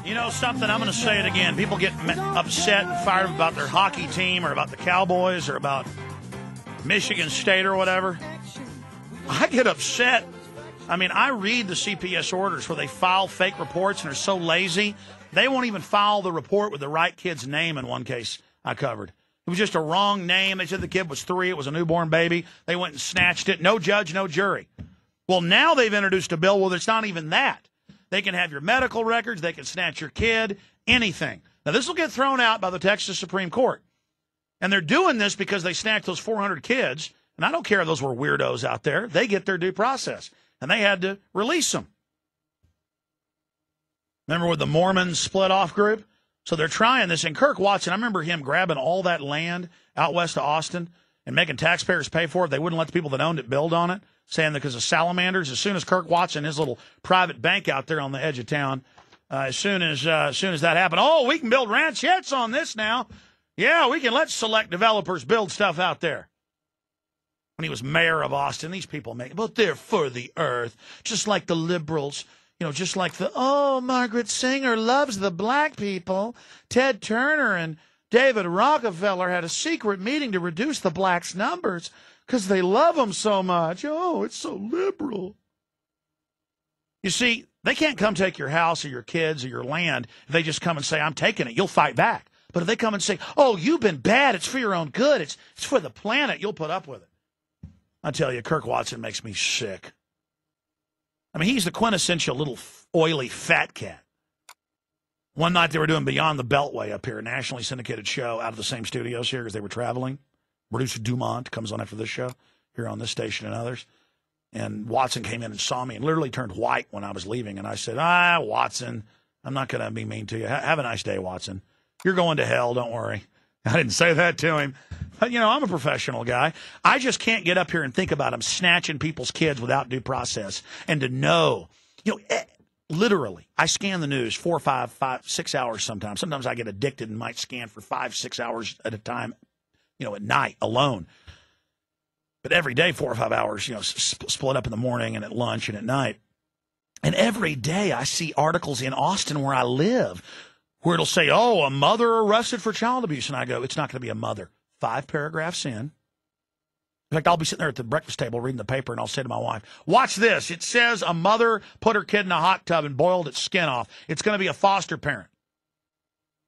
You know something? I'm going to say it again. People get upset and fired about their hockey team or about the Cowboys or about Michigan State or whatever. I get upset. I mean, I read the CPS orders where they file fake reports and are so lazy, they won't even file the report with the right kid's name in one case I covered. It was just a wrong name. They said the kid was 3. It was a newborn baby. They went and snatched it. No judge, no jury. Well, now they've introduced a bill where it's not even that. They can have your medical records. They can snatch your kid, anything. Now, this will get thrown out by the Texas Supreme Court. And they're doing this because they snatched those 400 kids. And I don't care if those were weirdos out there. They get their due process. And they had to release them. Remember with the Mormons split off group? So they're trying this. And Kirk Watson, I remember him grabbing all that land out west of Austin and making taxpayers pay for it. They wouldn't let the people that owned it build on it, saying that because of salamanders. As soon as Kirk Watson, his little private bank out there on the edge of town, as soon as that happened, oh, we can build ranchettes on this now. Yeah, we can let select developers build stuff out there. When he was mayor of Austin, these people but they're for the earth, just like the liberals. You know, just like Margaret Sanger loves the black people. Ted Turner and David Rockefeller had a secret meeting to reduce the blacks' numbers because they love them so much. Oh, it's so liberal. You see, they can't come take your house or your kids or your land if they just come and say, I'm taking it. You'll fight back. But if they come and say, oh, you've been bad, it's for your own good, it's for the planet, you'll put up with it. I tell you, Kirk Watson makes me sick. I mean, he's the quintessential little oily fat cat. One night they were doing Beyond the Beltway up here, a nationally syndicated show out of the same studios here because they were traveling. Producer Dumont comes on after this show here on this station and others. And Watson came in and saw me and literally turned white when I was leaving. And I said, Watson, I'm not going to be mean to you. Have a nice day, Watson. You're going to hell, don't worry. I didn't say that to him. But, I'm a professional guy. I just can't get up here and think about him snatching people's kids without due process. And to know, literally, I scan the news 4, 5, 6 hours sometimes. Sometimes I get addicted and might scan for 5, 6 hours at a time, at night alone. But every day, 4 or 5 hours, split up in the morning and at lunch and at night. And every day I see articles in Austin where I live where it'll say, a mother arrested for child abuse. And I go, it's not going to be a mother. 5 paragraphs in. In fact, I'll be sitting there at the breakfast table reading the paper, and I'll say to my wife, watch this. It says a mother put her kid in a hot tub and boiled its skin off. It's going to be a foster parent.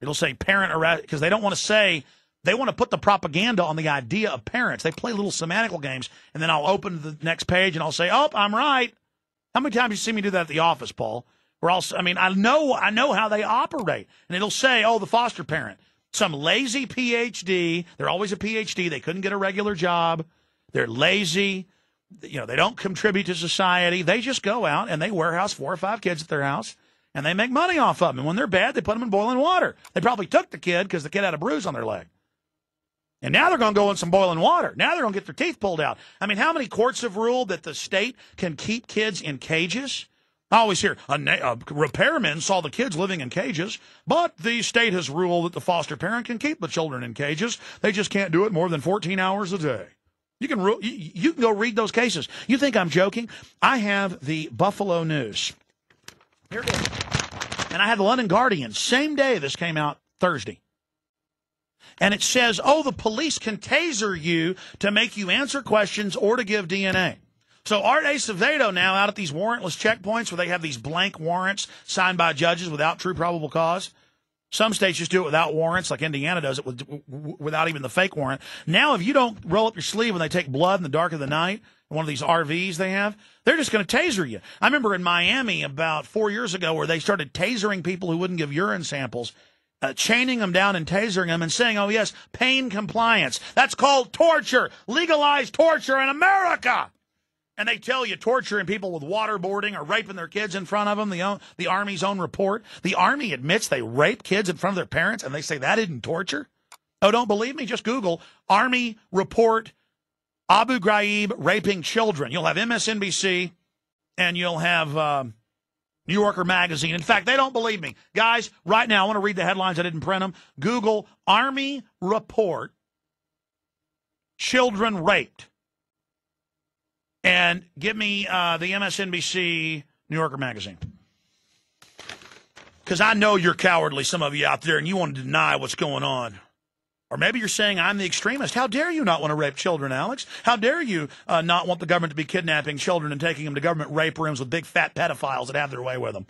It'll say parent arrest, because they don't want to say, they want to put the propaganda on the idea of parents. They play little semantical games, and then I'll open the next page, and I'll say, I'm right. How many times have you seen me do that at the office, Paul? I know how they operate. And it'll say, the foster parent. Some lazy PhD. They're always a PhD. They couldn't get a regular job. They're lazy. They don't contribute to society. They just go out and they warehouse 4 or 5 kids at their house, and they make money off of them. And when they're bad, they put them in boiling water. They probably took the kid because the kid had a bruise on their leg. And now they're going to go in some boiling water. Now they're going to get their teeth pulled out. I mean, how many courts have ruled that the state can keep kids in cages? I always hear a repairman saw the kids living in cages, but the state has ruled that the foster parent can keep the children in cages. They just can't do it more than 14 hours a day. You can go read those cases. You think I'm joking? I have the Buffalo News. Here it is. And I had the London Guardian. Same day this came out, Thursday. And it says, the police can taser you to make you answer questions or to give DNA. So Art Acevedo now out at these warrantless checkpoints where they have these blank warrants signed by judges without true probable cause. Some states just do it without warrants, like Indiana does it without even the fake warrant. Now, if you don't roll up your sleeve when they take blood in the dark of the night, in one of these RVs they have, they're just going to taser you. I remember in Miami about 4 years ago where they started tasering people who wouldn't give urine samples, chaining them down and tasering them and saying, yes, pain compliance. That's called torture. Legalized torture in America. And they tell you torturing people with waterboarding or raping their kids in front of them, the Army's own report. The Army admits they rape kids in front of their parents, and they say that isn't torture? Oh, don't believe me? Just Google Army report Abu Ghraib raping children. You'll have MSNBC, and you'll have New Yorker Magazine. In fact, they don't believe me. Guys, right now, I want to read the headlines. I didn't print them. Google Army report children raped. And give me the MSNBC New Yorker Magazine. because I know you're cowardly, some of you out there, and you want to deny what's going on. Or maybe you're saying I'm the extremist. How dare you not want to rape children, Alex? How dare you not want the government to be kidnapping children and taking them to government rape rooms with big fat pedophiles that have their way with them?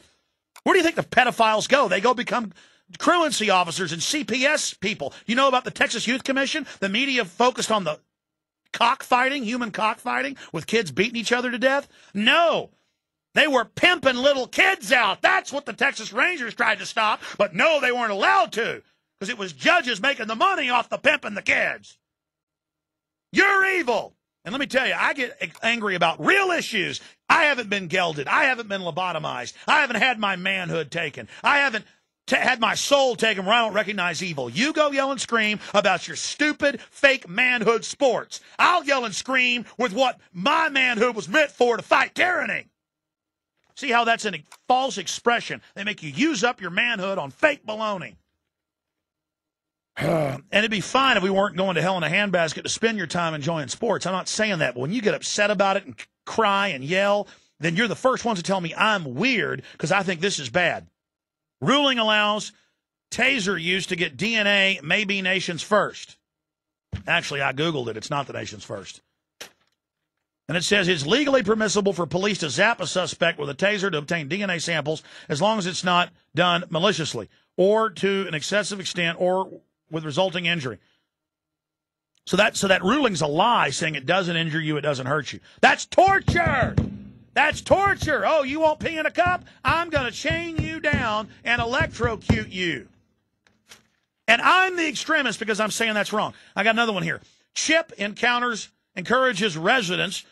Where do you think the pedophiles go? They go become truancy officers and CPS people. You know about the Texas Youth Commission? The media focused on the cockfighting, human cockfighting, with kids beating each other to death? No. They were pimping little kids out. That's what the Texas Rangers tried to stop, but no, they weren't allowed to. Because it was judges making the money off the pimping the kids. You're evil. And let me tell you, I get angry about real issues. I haven't been gelded. I haven't been lobotomized. I haven't had my manhood taken. I haven't had my soul taken where I don't recognize evil. You go yell and scream about your stupid, fake manhood sports. I'll yell and scream with what my manhood was meant for, to fight tyranny. See how that's a false expression? They make you use up your manhood on fake baloney. And it'd be fine if we weren't going to hell in a handbasket to spend your time enjoying sports. I'm not saying that, but when you get upset about it and cry and yell, then you're the first ones to tell me I'm weird because I think this is bad. Ruling allows taser use to get DNA, may be nation's first. Actually, I Googled it. It's not the nation's first. And it says it's legally permissible for police to zap a suspect with a taser to obtain DNA samples as long as it's not done maliciously or to an excessive extent or with resulting injury. So that ruling's a lie, saying it doesn't injure you, it doesn't hurt you. That's torture! That's torture! Oh, you won't pee in a cup? I'm going to chain you down and electrocute you. And I'm the extremist because I'm saying that's wrong. I got another one here. Chip encourages residents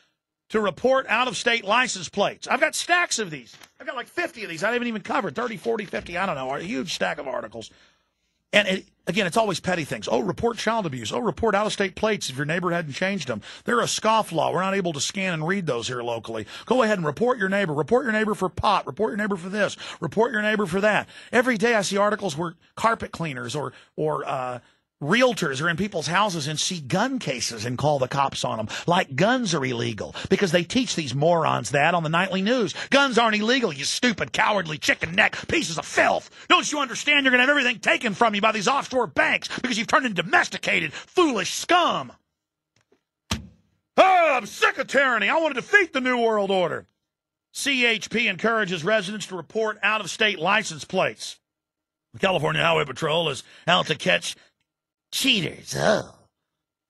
to report out-of-state license plates. I've got stacks of these. I've got like 50 of these. I haven't even covered 30, 40, 50, I don't know, a huge stack of articles. And again, it's always petty things. Oh, report child abuse. Oh, report out-of-state plates if your neighbor hadn't changed them. They're a scofflaw. We're not able to scan and read those here locally. Go ahead and report your neighbor. Report your neighbor for pot. Report your neighbor for this. Report your neighbor for that. Every day I see articles where carpet cleaners or realtors are in people's houses and see gun cases and call the cops on them like guns are illegal because they teach these morons that on the nightly news. Guns aren't illegal, you stupid, cowardly, chicken neck pieces of filth. Don't you understand you're going to have everything taken from you by these offshore banks because you've turned into domesticated, foolish scum? Oh, I'm sick of tyranny. I want to defeat the New World Order. CHP encourages residents to report out-of-state license plates. The California Highway Patrol is out to catch cheaters. Oh.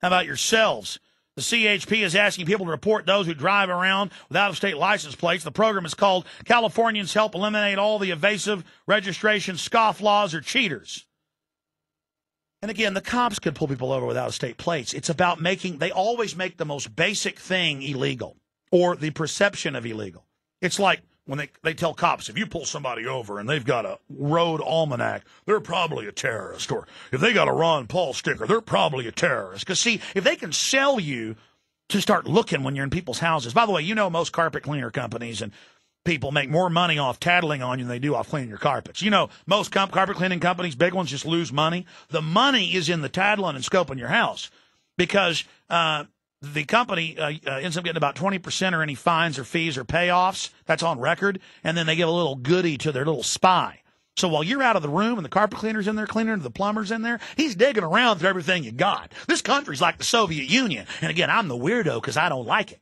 How about yourselves? The CHP is asking people to report those who drive around with out-of-state license plates. The program is called Californians Help Eliminate All the Evasive Registration Scofflaws or Cheaters. And again, the cops could pull people over with out-of-state plates. It's about they always make the most basic thing illegal or the perception of illegal. It's like when they tell cops, if you pull somebody over and they've got a road almanac, they're probably a terrorist. Or if they got a Ron Paul sticker, they're probably a terrorist. Because, see, if they can sell you to start looking when you're in people's houses. By the way, you know most carpet cleaner companies and people make more money off tattling on you than they do off cleaning your carpets. You know, most carpet cleaning companies, big ones, just lose money. The money is in the tattling and scoping your house because the company ends up getting about 20% or any fines or fees or payoffs. That's on record. And then they give a little goodie to their little spy. So while you're out of the room and the carpet cleaner's in there cleaning and the plumber's in there, he's digging around through everything you got. This country's like the Soviet Union. And again, I'm the weirdo because I don't like it.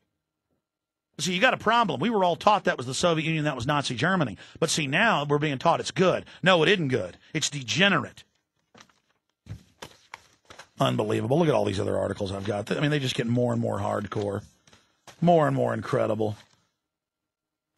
See, you got a problem. We were all taught that was the Soviet Union, that was Nazi Germany. But see, now we're being taught it's good. No, it isn't good. It's degenerate. Unbelievable. Look at all these other articles I've got. I mean, they just get more and more hardcore, more and more incredible.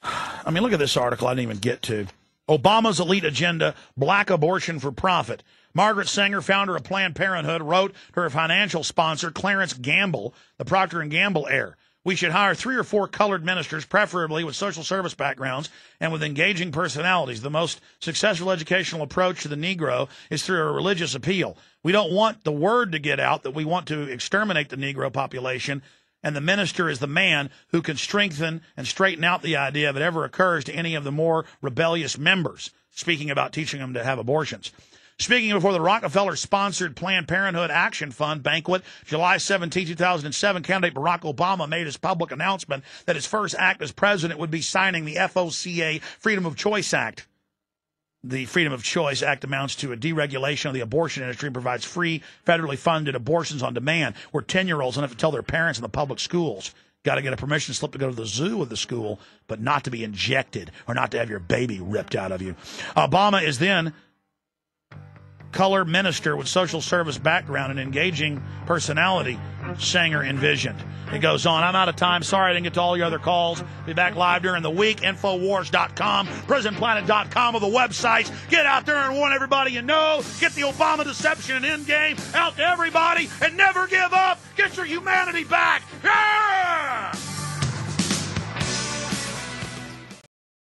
I mean, look at this article I didn't even get to. Obama's elite agenda, black abortion for profit. Margaret Sanger, founder of Planned Parenthood, wrote to her financial sponsor, Clarence Gamble, the Procter & Gamble heir. We should hire 3 or 4 colored ministers, preferably with social service backgrounds and with engaging personalities. The most successful educational approach to the Negro is through a religious appeal. We don't want the word to get out that we want to exterminate the Negro population, and the minister is the man who can strengthen and straighten out the idea if it ever occurs to any of the more rebellious members, speaking about teaching them to have abortions. Speaking before the Rockefeller-sponsored Planned Parenthood Action Fund banquet, July 17, 2007, candidate Barack Obama made his public announcement that his first act as president would be signing the FOCA Freedom of Choice Act. The Freedom of Choice Act amounts to a deregulation of the abortion industry and provides free, federally funded abortions on demand, where 10-year-olds don't have to tell their parents in the public schools. Got to get a permission slip to go to the zoo with the school, but not to be injected or not to have your baby ripped out of you. Obama is then color minister with social service background and engaging personality, Sanger envisioned. It goes on. I'm out of time. Sorry I didn't get to all your other calls. Be back live during the week. Infowars.com, prisonplanet.com are the websites. Get out there and warn everybody you know. Get the Obama deception and endgame out to everybody and never give up. Get your humanity back. Yeah!